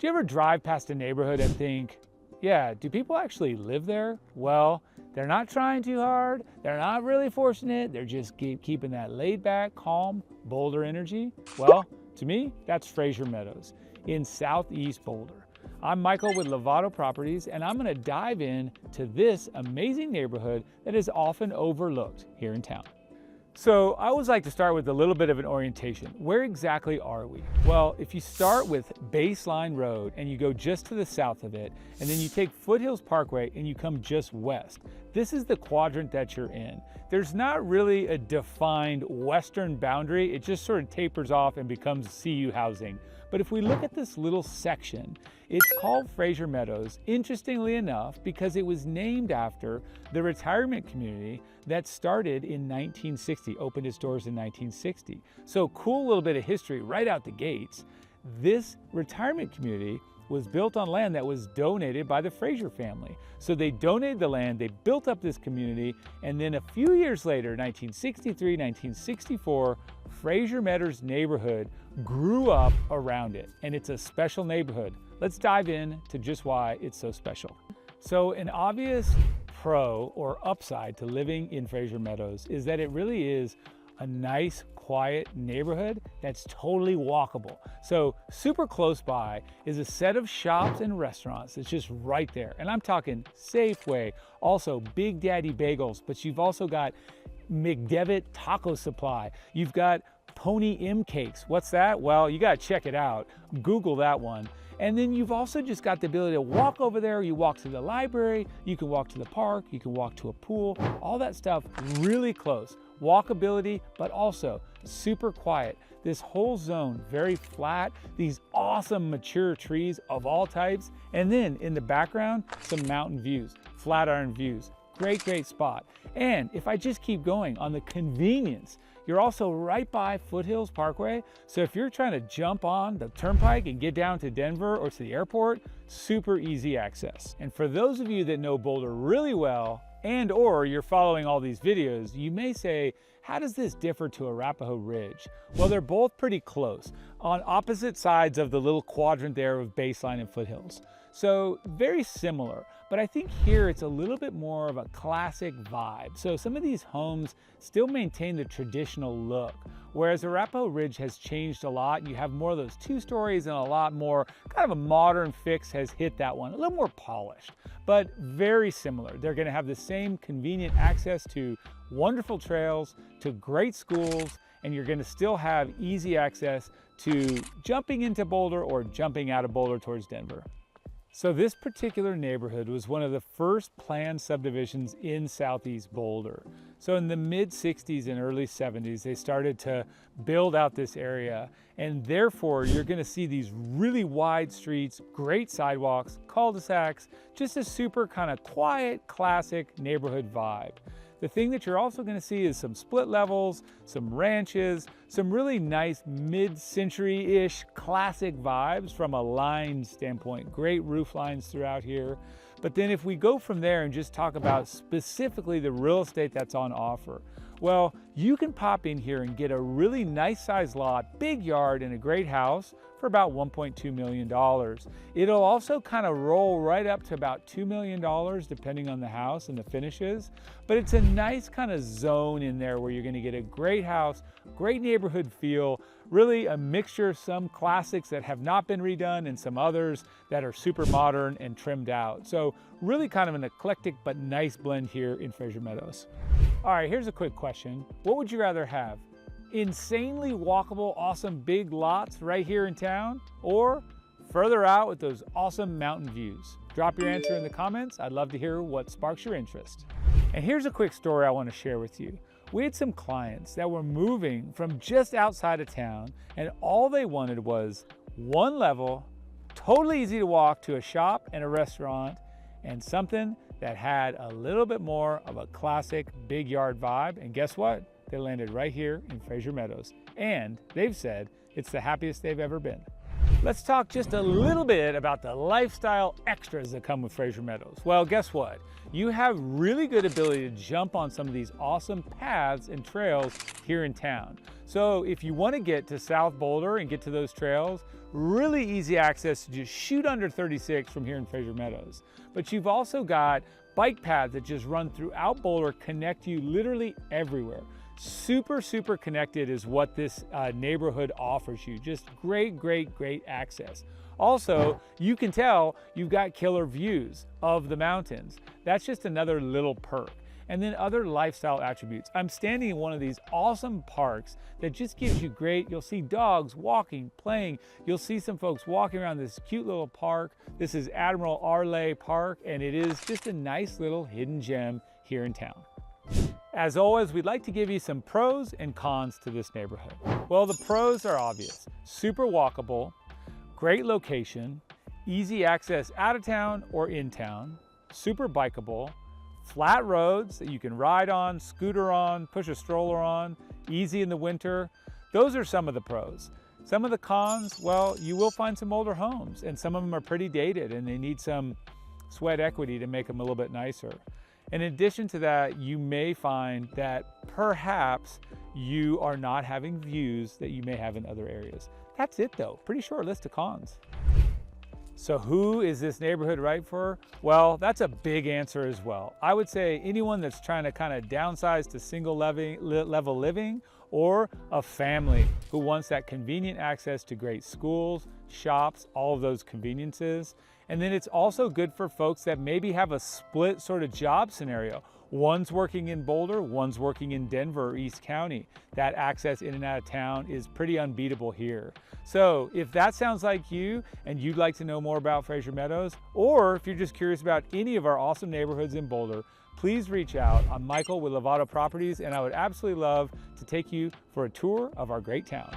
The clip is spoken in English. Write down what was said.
Do you ever drive past a neighborhood and think, yeah, do people actually live there? Well, they're not trying too hard. They're not really forcing it. They're just keeping that laid back, calm Boulder energy. Well, to me, that's Frasier Meadows in Southeast Boulder. I'm Michael with Lovato Properties, and I'm gonna dive in to this amazing neighborhood that is often overlooked here in town. So I always like to start with a little bit of an orientation. Where exactly are we? Well, if you start with Baseline Road and you go just to the south of it, and then you take Foothills Parkway and you come just west, this is the quadrant that you're in. There's not really a defined western boundary. It just sort of tapers off and becomes CU housing. But if we look at this little section, it's called Frasier Meadows, interestingly enough, because it was named after the retirement community that started in 1960, opened its doors in 1960. So cool little bit of history right out the gates. This retirement community was built on land that was donated by the Frasier family. So they donated the land, they built up this community, and then a few years later, 1963, 1964, Frasier Meadows neighborhood grew up around it, and it's a special neighborhood. Let's dive in to just why it's so special. So an obvious pro or upside to living in Frasier Meadows is that it really is a nice, quiet neighborhood that's totally walkable. So super close by is a set of shops and restaurants that's just right there. And I'm talking Safeway, also Big Daddy Bagels, but you've also got McDevitt Taco Supply. You've got Pony M Cakes. What's that? Well, you gotta check it out. Google that one. And then you've also just got the ability to walk over there. You walk to the library, you can walk to the park, you can walk to a pool, all that stuff really close. Walkability, but also super quiet. This whole zone, very flat, these awesome mature trees of all types. And then in the background, some mountain views, Flatiron views. Great spot. And if I just keep going on the convenience, you're also right by Foothills Parkway. So if you're trying to jump on the turnpike and get down to Denver or to the airport, super easy access. And for those of you that know Boulder really well, and or you're following all these videos, you may say, how does this differ to Arapahoe Ridge? Well, they're both pretty close, on opposite sides of the little quadrant there of Baseline and Foothills. So very similar, but I think here it's a little bit more of a classic vibe. So some of these homes still maintain the traditional look, whereas Arapahoe Ridge has changed a lot. You have more of those 2 stories and a lot more kind of a modern fix has hit that one, a little more polished, but very similar. They're gonna have the same convenient access to wonderful trails, to great schools, and you're gonna still have easy access to jumping into Boulder or jumping out of Boulder towards Denver. So this particular neighborhood was one of the first planned subdivisions in Southeast Boulder. So in the mid 60s and early 70s, they started to build out this area. And therefore you're gonna see these really wide streets, great sidewalks, cul-de-sacs, just a super kind of quiet, classic neighborhood vibe. The thing that you're also going to see is some split levels, some ranches, some really nice mid-century-ish classic vibes from a line standpoint. Great roof lines throughout here. But then if we go from there and just talk about specifically the real estate that's on offer, well, you can pop in here and get a really nice sized lot, big yard, and a great house for about $1.2 million. It'll also kind of roll right up to about $2 million depending on the house and the finishes. But it's a nice kind of zone in there where you're going to get a great house, great neighborhood feel, really a mixture of some classics that have not been redone and some others that are super modern and trimmed out. So really kind of an eclectic but nice blend here in Frasier Meadows. All right, here's a quick question. What would you rather have? Insanely walkable, awesome big lots right here in town, or further out with those awesome mountain views? Drop your answer in the comments. I'd love to hear what sparks your interest. And here's a quick story I want to share with you. We had some clients that were moving from just outside of town, and all they wanted was one level, totally easy to walk to a shop and a restaurant, and something that had a little bit more of a classic big yard vibe. And guess what? They landed right here in Frasier Meadows. And they've said it's the happiest they've ever been. Let's talk just a little bit about the lifestyle extras that come with Frasier Meadows. Well, guess what? You have really good ability to jump on some of these awesome paths and trails here in town. So if you want to get to South Boulder and get to those trails, really easy access to just shoot under 36 from here in Frasier Meadows. But you've also got bike paths that just run throughout Boulder, connect you literally everywhere. Super, super connected is what this neighborhood offers you. Just great, great, great access. Also, you can tell you've got killer views of the mountains. That's just another little perk. And then other lifestyle attributes. I'm standing in one of these awesome parks that just gives you great, you'll see dogs walking, playing. You'll see some folks walking around this cute little park. This is Admiral Arlay Park, and it is just a nice little hidden gem here in town. As always, we'd like to give you some pros and cons to this neighborhood. Well, the pros are obvious. Super walkable, great location, easy access out of town or in town, super bikeable, flat roads that you can ride on, scooter on, push a stroller on, easy in the winter. Those are some of the pros. Some of the cons, well, you will find some older homes, and some of them are pretty dated and they need some sweat equity to make them a little bit nicer. In addition to that, you may find that perhaps you are not having views that you may have in other areas. That's it though, pretty short list of cons. So who is this neighborhood right for? Well, that's a big answer as well. I would say anyone that's trying to kind of downsize to single level living, or a family who wants that convenient access to great schools, shops, all of those conveniences. And then it's also good for folks that maybe have a split sort of job scenario. One's working in Boulder, one's working in Denver or East County. That access in and out of town is pretty unbeatable here. So if that sounds like you and you'd like to know more about Frasier Meadows, or if you're just curious about any of our awesome neighborhoods in Boulder, please reach out. I'm Michael with Lovato Properties, and I would absolutely love to take you for a tour of our great town.